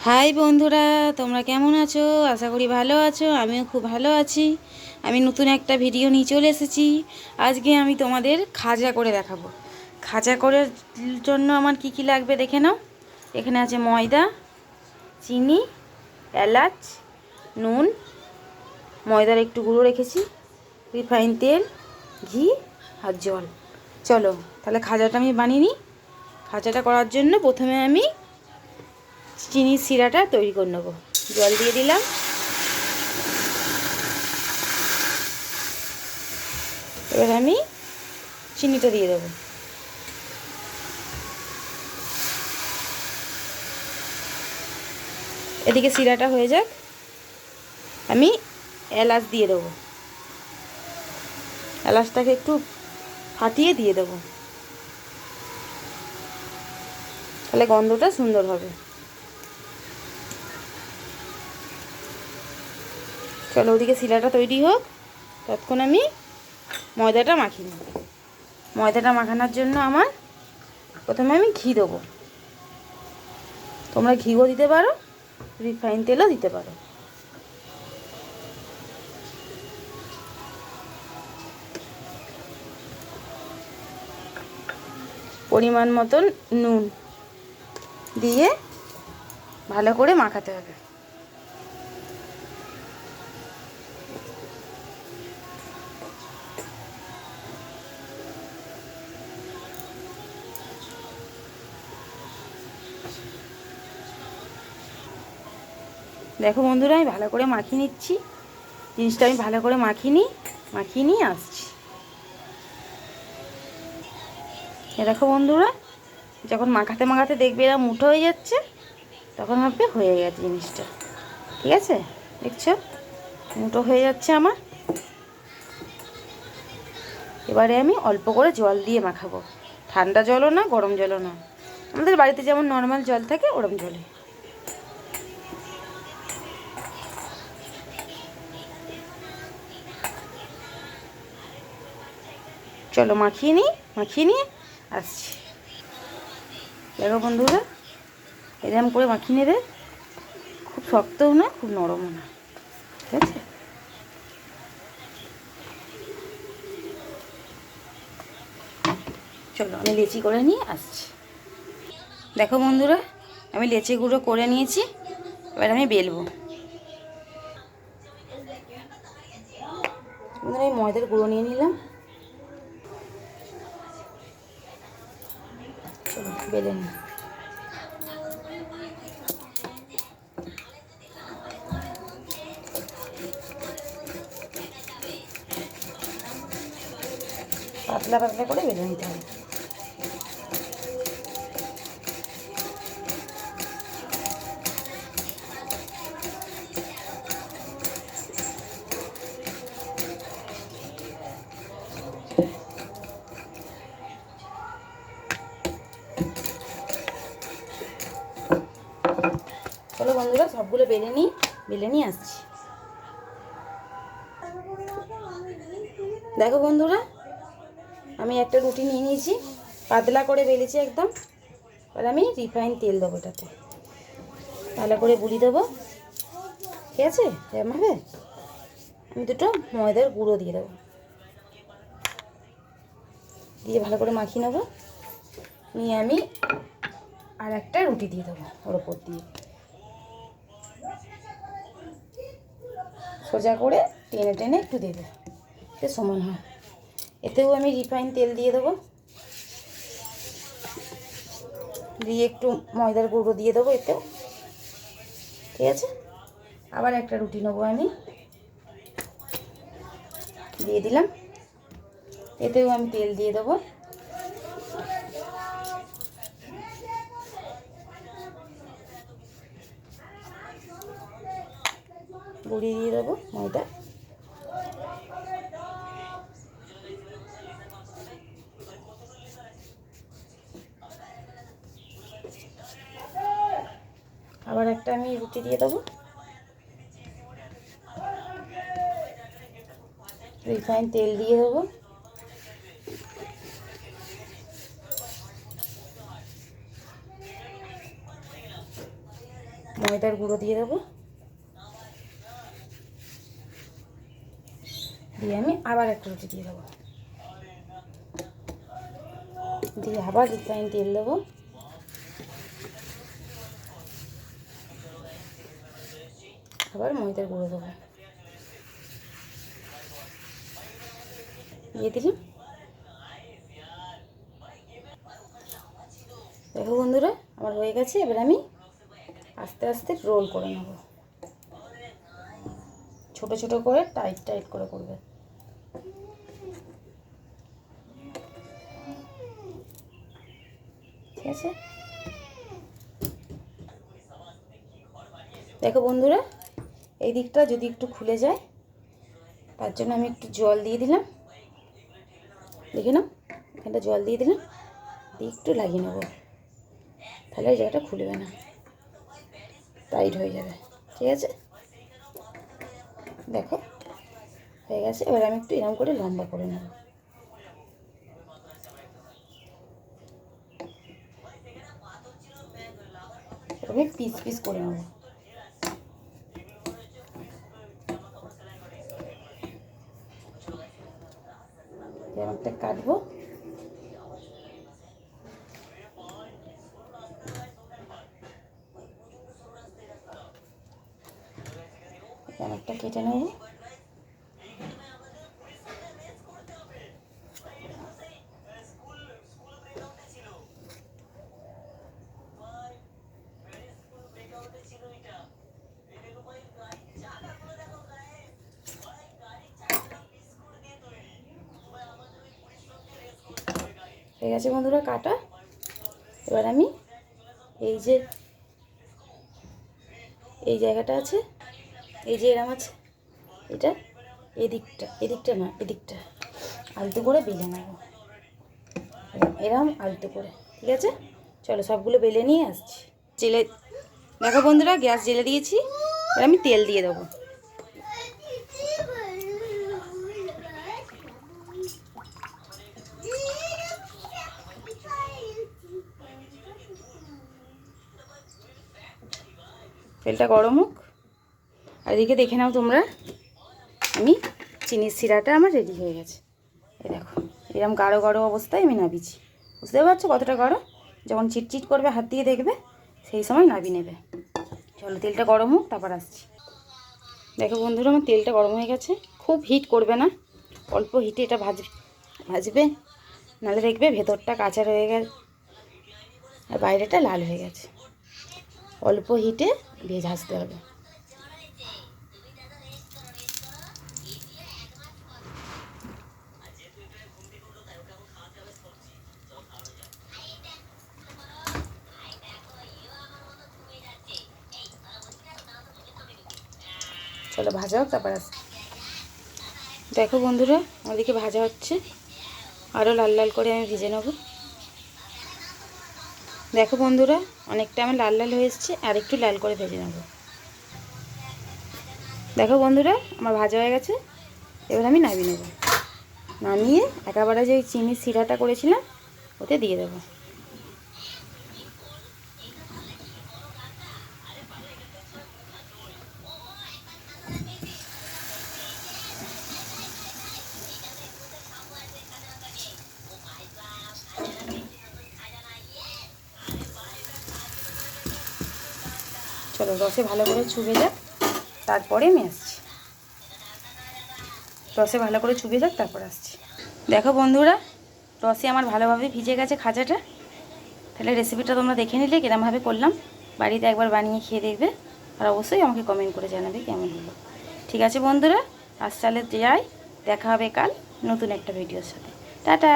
High বন্ধুরা, তোমরা কেমন আছো? আশা করি ভালো আছো। আমিও খুব ভালো আছি। আমি নতুন একটা ভিডিও নিয়ে চলে এসেছি। আজকে আমি তোমাদের খাজা করে দেখাবো। খাজা করার জন্য আমার কি কি লাগবে দেখে নাও। এখানে আছে ময়দা, চিনি, এলাচ, নুন, ময়দার একটু গুঁড়ো রেখেছি, রিফাইন তেল, ঘি আর জল। চলো তাহলে খাজাটা আমি বানিয়ে নিই। খাজাটা করার জন্য প্রথমে আমি চিনির শিরাটা তৈরি করে নেবো। জল দিয়ে দিলাম, এবার আমি চিনিটা দিয়ে দেবো। এদিকে শিরাটা হয়ে যাক, আমি এলাচ দিয়ে দেবো। এলাচটাকে একটু ফাটিয়ে দিয়ে দেবো, তাহলে গন্ধটা সুন্দর হবে। চলো ওদিকে শিরাটা তৈরি হোক, ততক্ষণ আমি ময়দাটা মাখিয়ে নিই। ময়দাটা মাখানোর জন্য আমার প্রথমে আমি ঘি দেবো। তোমরা ঘিও দিতে পারো, রিফাইন তেলও দিতে পারো। পরিমাণ মতন নুন দিয়ে ভালো করে মাখাতে হবে। দেখো বন্ধুরা, আমি ভালো করে মাখিয়ে নিচ্ছি। জিনিসটা আমি ভালো করে মাখিয়ে নিয়ে আসছি। দেখো বন্ধুরা, যখন মাখাতে মাখাতে দেখবে এরা মুঠো হয়ে যাচ্ছে, তখন ভাববে হয়ে গেছে জিনিসটা। ঠিক আছে, দেখছো মুঠো হয়ে যাচ্ছে আমার। এবারে আমি অল্প করে জল দিয়ে মাখাবো। ঠান্ডা জলও না, গরম জলও না, আমাদের বাড়িতে যেমন নর্মাল জল থাকে ওরম জলে। চলো মাখিয়ে নিয়ে আসছি। দেখো বন্ধুরা, এরকম করে মাখিয়ে নেবে। খুব শক্তও না, খুব নরমও না। ঠিক আছে, চলো আমি লেচি করে নিয়ে আসছি। দেখো বন্ধুরা, আমি লেচি গুঁড়ো করে নিয়েছি। এবার আমি বেলবো। আমি ময়দার গুঁড়ো নিয়ে নিলাম। চলো বেলে নিই। পাতলা পাতলা করে বেলে নিতে হবে। চলো বন্ধুরা, সবগুলো বেলে নিয়ে আসছি। দেখো বন্ধুরা, আমি একটা রুটি নিয়ে নিয়েছি, পাতলা করে বেলেছি একদম। এবার আমি রিফাইন তেল দেবো এটাতে, ভালো করে বুলিয়ে দেবো। ঠিক আছে, এরকমভাবে আমি দুটো ময়দার গুঁড়ো দিয়ে দেবো, দিয়ে ভালো করে মাখিয়ে নেবো। নিয়ে আমি আর একটা রুটি দিয়ে দেবো ওর ওপর দিয়ে, সোজা করে টেনে টেনে একটু দেবে, এতে সমান হয়। এতেও আমি রিফাইন তেল দিয়ে দেবো, দিয়ে একটু ময়দার গুঁড়ো দিয়ে দেবো এতেও। ঠিক আছে, আবার একটা রুটি নেবো, আমি দিয়ে দিলাম। এতেও আমি তেল দিয়ে দেবো, গুঁড়ি দিয়ে দেবো ময়দা। আবার একটা আমি রুটি দিয়ে দেবো, রিফাইন তেল দিয়ে দেবো। ময়দার গুঁড়ো দিয়ে দেবো, দিয়ে আমি আবার একটা রুটি দিয়ে দেবো, দিয়ে আবার রিফাইন তেল দেবো, আবার ময়দার গুঁড়ো দেবো, দিয়ে দিলাম। দেখো বন্ধুরা আমার হয়ে গেছে। এবার আমি আস্তে আস্তে রোল করে নেব, ছোট ছোট করে টাইট টাইট করে করবে। ঠিক আছে, দেখো বন্ধুরা এই দিকটা যদি একটু খুলে যায় তার জন্য আমি একটু জল দিয়ে দিলাম, দেখে নাও এখানটা জল দিয়ে দিলাম, দিয়ে একটু লাগিয়ে নেবো, তাহলে এই জায়গাটা খুলবে না, টাইট হয়ে যাবে। ঠিক আছে, দেখো হয়ে গেছে। এবার আমি একটু এরকম করে লম্বা করে নেব, আমি পিস পিস করে নেব। একটা কাটবো, একটা কেটে নেব। হয়ে গেছে বন্ধুরা কাটা। এবার আমি এই যে এই জায়গাটা আছে, এই যে এরম আছে, এটা এদিকটা না এদিকটা আলতো করে বেলে নেব, এরম আলতো করে। ঠিক আছে, চলো সবগুলো বেলে নিয়ে আসছি। জেলে দেখো বন্ধুরা গ্যাস জেলে দিয়েছি, এবার আমি তেল দিয়ে দেবো। তেলটা গরম হোক, আর এদিকে দেখে নাও তোমরা আমি চিনির শিরাটা আমার রেডি হয়ে গেছে। এই দেখো এরকম গাঢ় গাঢ় অবস্থায় আমি নাবিয়েছি, বুঝতে পারছো কতটা গাঢ়? যখন চিটচিট করবে হাত দিয়ে দেখবে সেই সময় নাবি নেবে। চলো তেলটা গরম হোক তারপর আসছি। দেখো বন্ধুরা আমার তেলটা গরম হয়ে গেছে, খুব হিট করবে না, অল্প হিটে এটা ভাজবে, নাহলে দেখবে ভেতরটা কাঁচা রয়ে গেছে আর বাইরেটা লাল হয়ে গেছে। অল্প হিটে ভাজতে হবে। চলো ভাজা হোক তারপর আসছি। দেখো বন্ধুরা আমাদেরকে ভাজা হচ্ছে, আরও লাল লাল করে আমি ভেজে নেব। দেখো বন্ধুরা অনেকটা আমার লাল লাল হয়ে এসছে, আর একটু লাল করে ভেজে নেব। দেখো বন্ধুরা আমার ভাজা হয়ে গেছে, এবার আমি নামিয়ে নেব। নামিয়ে একেবারে যে চিনির শিরাটা করেছিলাম ওতে দিয়ে দেবো। চলো রসে ভালো করে চুবে যাক তারপরে আমি আসছি। রসে ভালো করে চুবে যাক তারপর আসছি। দেখো বন্ধুরা রসে আমার ভালোভাবে ভিজে গেছে খাজাটা। তাহলে রেসিপিটা তোমরা দেখে নিলে কিরমভাবে করলাম, বাড়িতে একবার বানিয়ে খেয়ে দেখবে, আর অবশ্যই আমাকে কমেন্ট করে জানাবে কেমন হলো। ঠিক আছে বন্ধুরা, আজ তাহলে যাই, দেখা হবে কাল নতুন একটা ভিডিওর সাথে। টাটা।